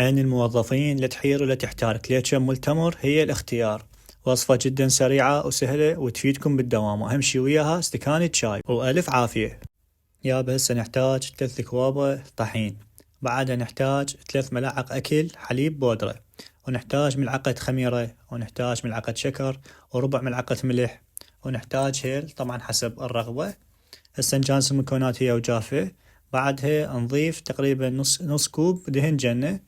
عين الموظفين لا تحير ولا تحتارك، ليش شمول تمر هي الاختيار. وصفة جدا سريعة وسهلة وتفيدكم بالدوام، أهم شي وياها استكانة شاي وألف عافية. يابا هسه نحتاج 3 أكواب طحين، بعدها نحتاج 3 ملاعق أكل حليب بودرة، ونحتاج ملعقة خميرة، ونحتاج ملعقة شكر، وربع ملعقة ملح، ونحتاج هيل طبعا حسب الرغبة. هسه نجانس المكونات هي وجافة. بعدها نضيف تقريبا نص كوب دهن جنة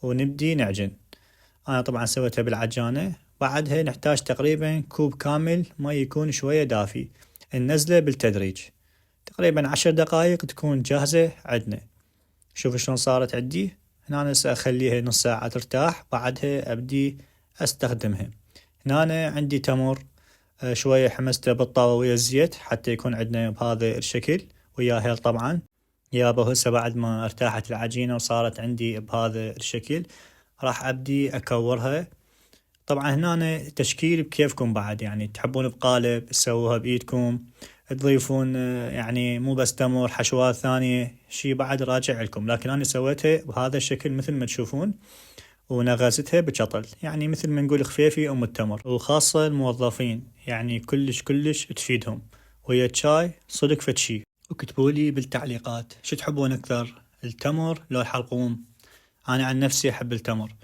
ونبدي نعجن. أنا طبعا سويتها بالعجانة. بعدها نحتاج تقريبا كوب كامل ما يكون شوية دافي، ننزله بالتدريج تقريبا 10 دقايق تكون جاهزة عندنا. شوف شلون صارت عندي هنا. سأخليها نص ساعة ترتاح، بعدها أبدي أستخدمها. هنا عندي تمر شوية حمسته بالطاوة ويا الزيت حتى يكون عندنا بهذا الشكل ويا هيل طبعا. يابا هسه بعد ما ارتاحت العجينة وصارت عندي بهذا الشكل راح أبدي أكورها. طبعا هنا تشكيل بكيفكم بعد، يعني تحبون بقالب تسووها بإيدكم، تضيفون يعني مو بس تمر حشوات ثانية شي بعد راجع لكم، لكن أنا سويتها بهذا الشكل مثل ما تشوفون، ونغزتها بشطل يعني مثل ما نقول خفيفي أم التمر. وخاصة الموظفين يعني كلش تفيدهم، ويا الشاي صدق فتشي. وكتبولي بالتعليقات شو تحبون أكثر، التمر لو الحلقوم؟ أنا عن نفسي أحب التمر.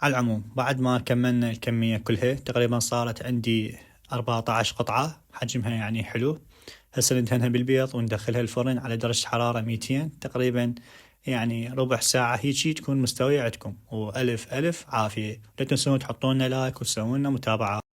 على العموم بعد ما كملنا الكمية كلها تقريبا صارت عندي 14 قطعة، حجمها يعني حلو. هسه ندهنها بالبيض وندخلها الفرن على درجة حرارة 200 تقريبا، يعني ربع ساعة هيجي تكون مستوية عندكم. وألف عافية. لا تنسون تحطون لايك وتسوون متابعة.